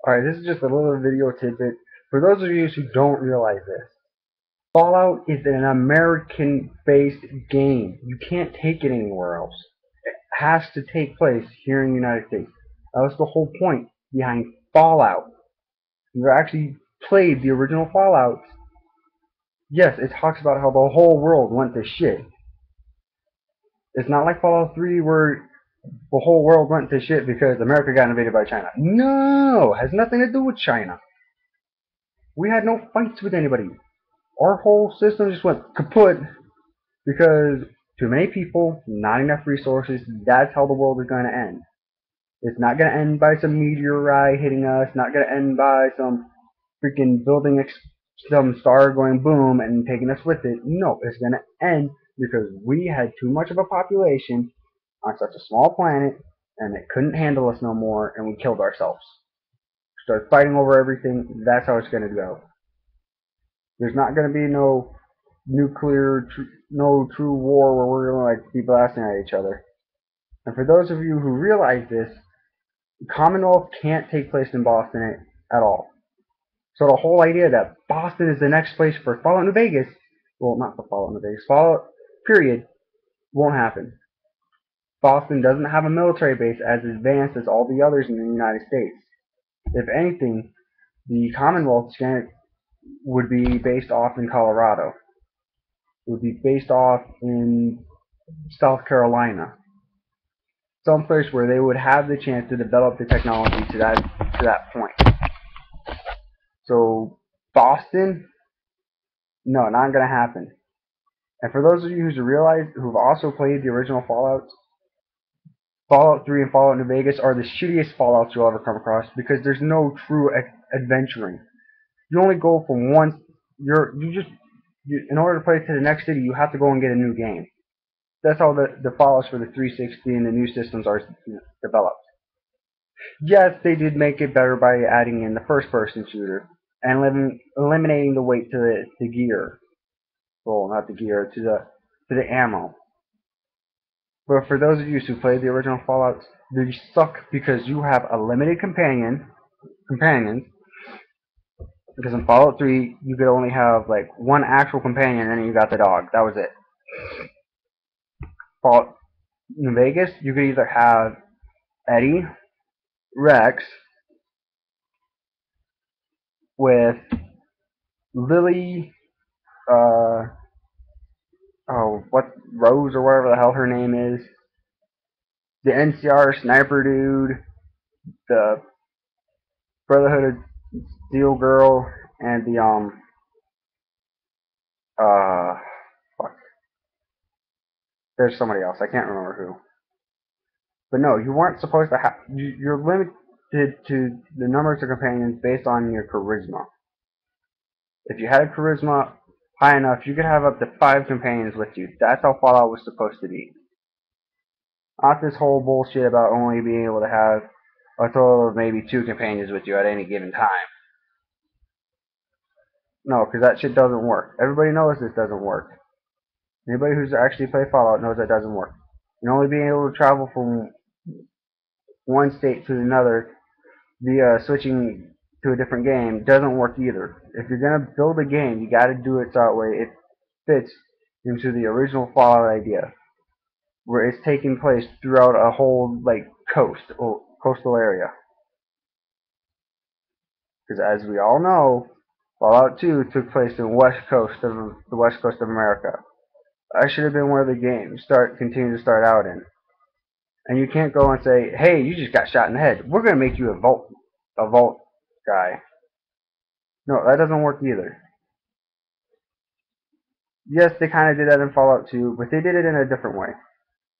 Alright, this is just a little video tidbit. For those of you who don't realize this, Fallout is an American-based game. You can't take it anywhere else. It has to take place here in the United States. That was the whole point behind Fallout. If you actually played the original Fallout, yes, it talks about how the whole world went to shit. It's not like Fallout 3 where the whole world went to shit because America got invaded by China. No, it has nothing to do with China. We had no fights with anybody. Our whole system just went kaput because too many people, not enough resources. That's how the world is going to end. It's not going to end by some meteorite hitting us. Not going to end by some freaking building some star going boom and taking us with it. No, it's going to end because we had too much of a population on such a small planet and it couldn't handle us no more and we killed ourselves. Start fighting over everything. That's how it's going to go. There's not going to be no nuclear, no true war where we're going to like be blasting at each other. And for those of you who realize this, Commonwealth can't take place in Boston at all. So the whole idea that Boston is the next place for Fallout New Vegas, well, not for Fallout New Vegas, Fallout period, won't happen. Boston doesn't have a military base as advanced as all the others in the United States. If anything, the Commonwealth would be based off in Colorado. It would be based off in South Carolina, someplace where they would have the chance to develop the technology to that point. So Boston, no, not gonna happen. And for those of you who've also played the original Fallouts, Fallout 3 and Fallout New Vegas are the shittiest Fallouts you'll ever come across because there's no true adventuring. You only go from one. In order to play to the next city, you have to go and get a new game. That's how the Fallouts for the 360 and the new systems are developed. Yes, they did make it better by adding in the first-person shooter and eliminating the weight to the gear. Well, not the gear, to the ammo. But for those of you who played the original Fallouts, they suck because you have a limited companions. Because in Fallout 3, you could only have like one actual companion, and then you got the dog. That was it. Fallout New Vegas, you could either have Eddie, Rex, with Lily, what Rose or whatever the hell her name is, the NCR sniper dude, the Brotherhood of Steel girl, and the fuck. There's somebody else. I can't remember who. But no, you weren't supposed to have. You're limited to the numbers of companions based on your charisma. If you had a charisma high enough, you could have up to 5 companions with you. That's how Fallout was supposed to be. Not this whole bullshit about only being able to have a total of maybe 2 companions with you at any given time. No, because that shit doesn't work. Everybody knows this doesn't work. Anybody who's actually played Fallout knows that doesn't work. And only being able to travel from one state to another via switching to a different game doesn't work either. If you're gonna build a game, you gotta do it so that way it fits into the original Fallout idea, where it's taking place throughout a whole like coastal area. Because as we all know, Fallout 2 took place in the west coast of America. That should have been where the game continue to start out in. And you can't go and say, "Hey, you just got shot in the head. We're gonna make you a vault guy." No, that doesn't work either. Yes, they kind of did that in Fallout 2, but they did it in a different way.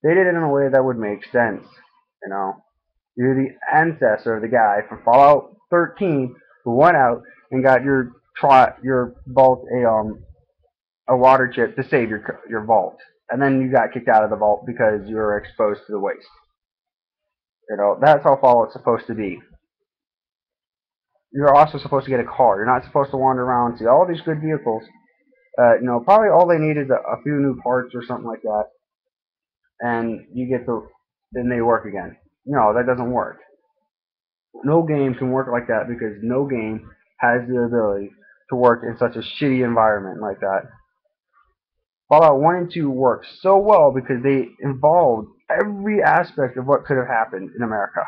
They did it in a way that would make sense. You know, you're the ancestor of the guy from Fallout 13 who went out and got your vault a water chip to save your vault, and then you got kicked out of the vault because you were exposed to the waste. You know, that's how Fallout's supposed to be. You're also supposed to get a car. You're not supposed to wander around and see all these good vehicles. Probably all they need is a few new parts or something like that, and then they work again. No, that doesn't work. No game can work like that because no game has the ability to work in such a shitty environment like that. Fallout 1 and 2 worked so well because they involved every aspect of what could have happened in America,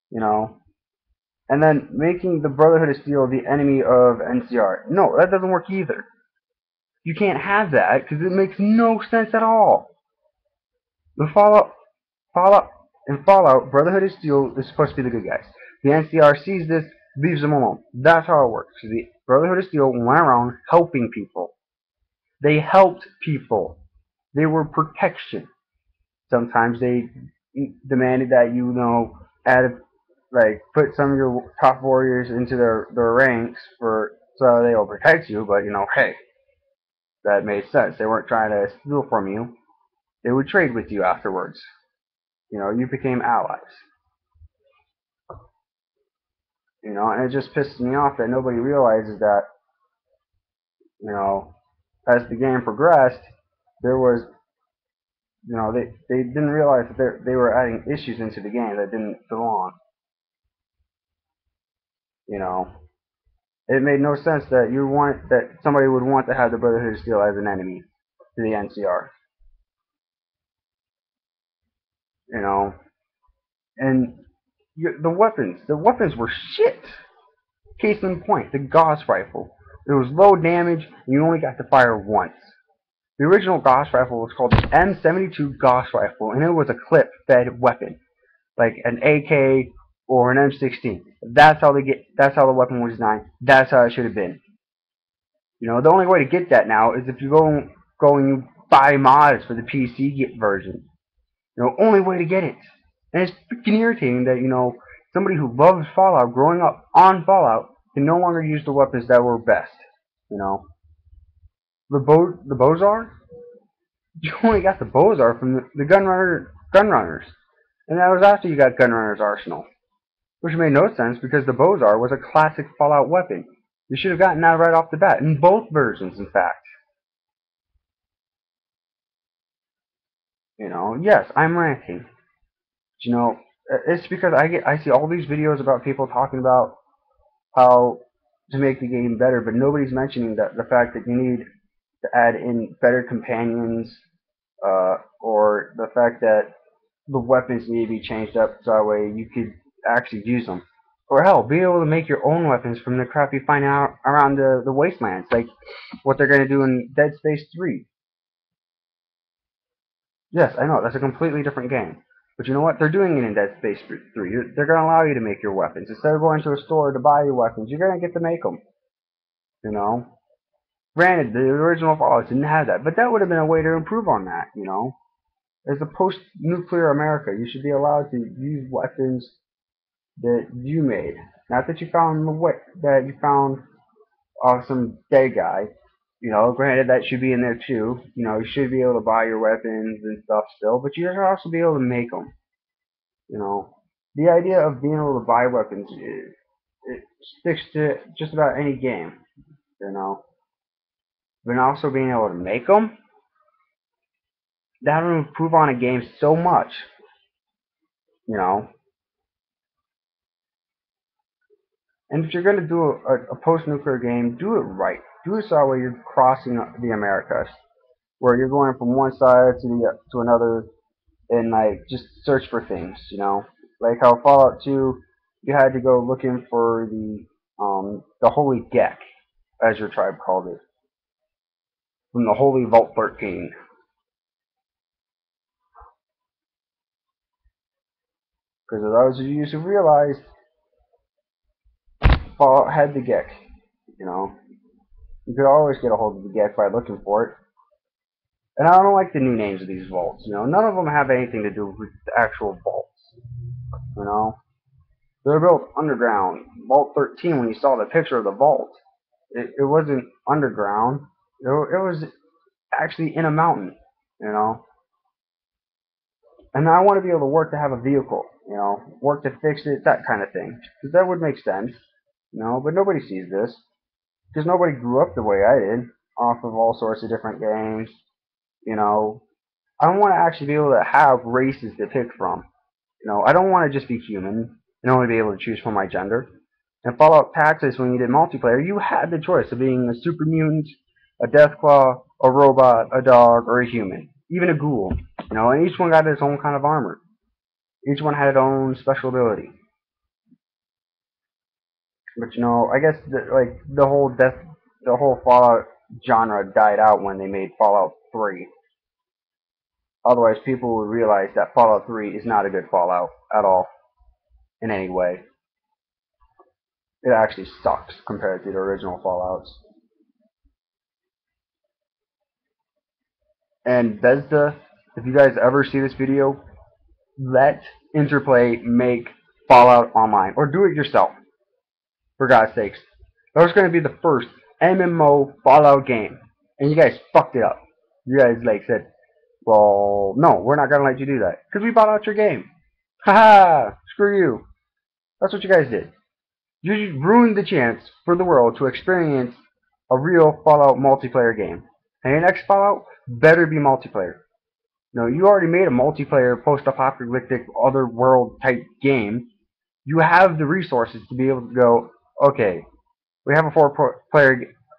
you know? And then making the Brotherhood of Steel the enemy of NCR. No, that doesn't work either. You can't have that because it makes no sense at all. The Fallout, in Fallout, Brotherhood of Steel is supposed to be the good guys. The NCR sees this, leaves them alone. That's how it works. The Brotherhood of Steel went around helping people. They helped people. They were protection. Sometimes they demanded that add like put some of your top warriors into their ranks for so they will protect you. But hey, that made sense. They weren't trying to steal from you. They would trade with you afterwards. You became allies. And it just pisses me off that nobody realizes that, as the game progressed, there was, they didn't realize that they were adding issues into the game that didn't belong. You know, it made no sense that somebody would want to have the Brotherhood of Steel as an enemy to the NCR. You know, and the weapons were shit. Case in point, the Gauss rifle. It was low damage, and you only got to fire once. The original Gauss rifle was called the M72 Gauss rifle, and it was a clip-fed weapon, like an AK or an M16. That's how the weapon was designed. That's how it should have been. The only way to get that now is if you go and you buy mods for the PC version. Only way to get it. And it's freaking irritating that somebody who loves Fallout, growing up on Fallout, can no longer use the weapons that were best. You know, the Bozar. You only got the Bozar from the Gunrunners, and that was after you got Gunrunner's Arsenal, which made no sense because the Bozar was a classic Fallout weapon. You should have gotten that right off the bat in both versions, in fact. Yes, I'm ranting. It's because I see all these videos about people talking about how to make the game better, but nobody's mentioning the fact that you need to add in better companions, or the fact that the weapons need to be changed up so that way you could actually use them. Or hell, be able to make your own weapons from the crap you find out around the wastelands, like what they're going to do in Dead Space 3. Yes, I know, that's a completely different game. But you know what? They're doing it in Dead Space 3. They're going to allow you to make your weapons. Instead of going to a store to buy your weapons, you're going to get to make them. You know? Granted, the original Fallout didn't have that, but that would have been a way to improve on that. As a post-nuclear America, you should be allowed to use weapons that you made. Not that you found some dead guy. Granted that should be in there too. You should be able to buy your weapons and stuff still, but you should also be able to make them. The idea of being able to buy weapons, it sticks to just about any game. But also being able to make them, that will improve on a game so much. You know. And if you're going to do a post-nuclear game, do it right. Do it so that way you're crossing the Americas, where you're going from one side to another, and like just search for things. Like how Fallout 2, you had to go looking for the Holy Gek, as your tribe called it, from the Holy Vault 13. Because of those of you who realized, Fallout had the Gek. You could always get a hold of the Gek by looking for it. And I don't like the new names of these vaults. None of them have anything to do with the actual vaults. They're built underground. Vault 13, when you saw the picture of the vault, it wasn't underground. It was actually in a mountain. And I want to be able to work to have a vehicle. Work to fix it, that kind of thing. Because that would make sense. But nobody sees this. Because nobody grew up the way I did, off of all sorts of different games. I want to actually be able to have races to pick from. I don't want to just be human. and only be able to choose from my gender. In Fallout Tactics, when you did multiplayer, you had the choice of being a super mutant, a deathclaw, a robot, a dog, or a human, even a ghoul. And each one got its own kind of armor. Each one had its own special ability. But I guess the whole Fallout genre died out when they made Fallout 3. Otherwise, people would realize that Fallout 3 is not a good Fallout at all, in any way. It actually sucks compared to the original Fallouts. And Bethesda, if you guys ever see this video, let Interplay make Fallout Online, or do it yourself. For God's sakes, that was going to be the first MMO Fallout game, and you guys fucked it up. You guys said, "Well, no, we're not going to let you do that because we bought out your game." Haha, screw you. That's what you guys did. You ruined the chance for the world to experience a real Fallout multiplayer game. And your next Fallout better be multiplayer. No, you already made a multiplayer post-apocalyptic other world type game. You have the resources to be able to go, okay, we have a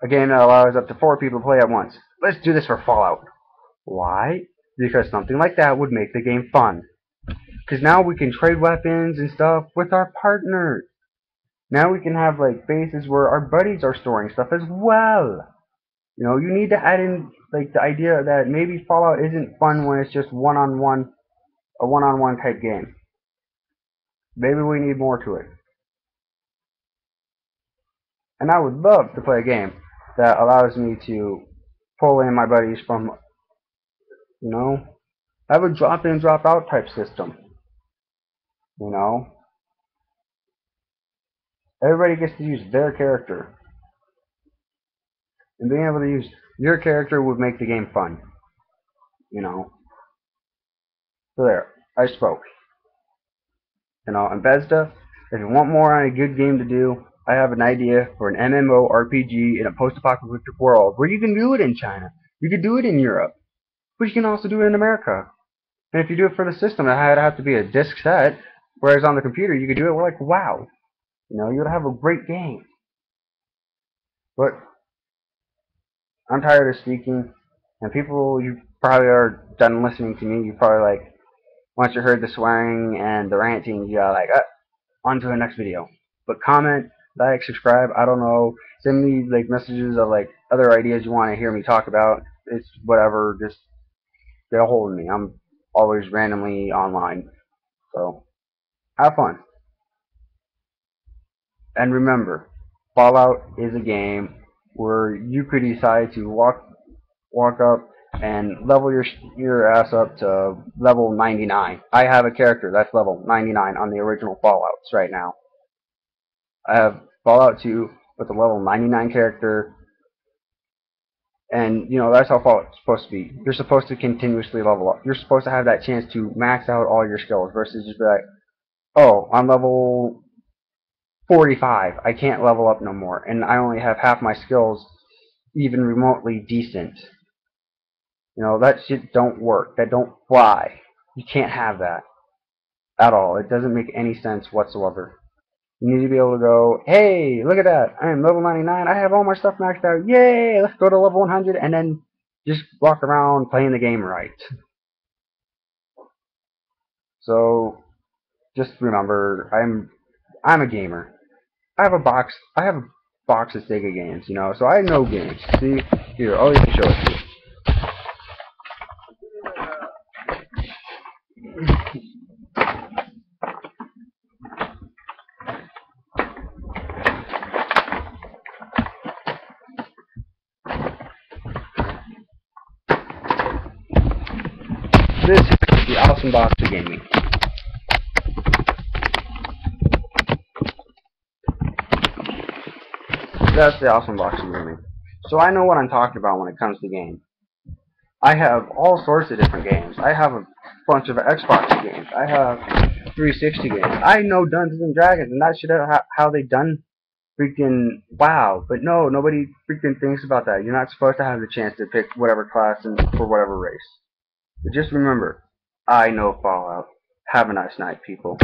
a game that allows up to 4 people to play at once. Let's do this for Fallout. Why? Because something like that would make the game fun. Because now we can trade weapons and stuff with our partners. Now we can have bases where our buddies are storing stuff as well. You need to add in the idea that maybe Fallout isn't fun when it's just a one-on-one type game. Maybe we need more to it. And I would love to play a game that allows me to pull in my buddies from, have a drop-in, drop-out type system. Everybody gets to use their character. And being able to use your character would make the game fun. So there, I spoke. And Bethesda, if you want more on a good game to do, I have an idea for an MMO RPG in a post-apocalyptic world where you can do it in China. You can do it in Europe. But you can also do it in America. And if you do it for the system, it would have to be a disc set. Whereas on the computer, you could do it. We're like, wow. You would have a great game. But I'm tired of speaking. And people, you probably are done listening to me. You probably once you heard the swearing and the ranting, you're on to the next video. But comment, like, subscribe, I don't know. Send me messages of other ideas you want to hear me talk about. It's whatever, just get a hold of me. I'm always randomly online. So have fun. And remember, Fallout is a game where you could decide to walk up and level your ass up to level 99. I have a character that's level 99 on the original Fallouts right now. I have Fallout 2 with a level 99 character, and that's how Fallout's supposed to be. You're supposed to continuously level up. You're supposed to have that chance to max out all your skills versus just be like, oh, I'm level 45. I can't level up no more, and I only have half my skills even remotely decent. That shit don't work. That don't fly. You can't have that at all. It doesn't make any sense whatsoever. You need to be able to go, hey, look at that. I am level 99. I have all my stuff maxed out. Yay! Let's go to level 100 and then just walk around playing the game right. So just remember, I'm a gamer. I have a box of Sega games, so I know games. See, here, I'll even show it to you. This is the awesome box of gaming. That's the awesome box of gaming. So I know what I'm talking about when it comes to games. I have all sorts of different games. I have a bunch of Xbox games. I have 360 games. I know Dungeons and Dragons, and that shit how they done freaking WoW. But no, nobody freaking thinks about that. You're not supposed to have the chance to pick whatever class and for whatever race. But just remember, I know Fallout. Have a nice night, people.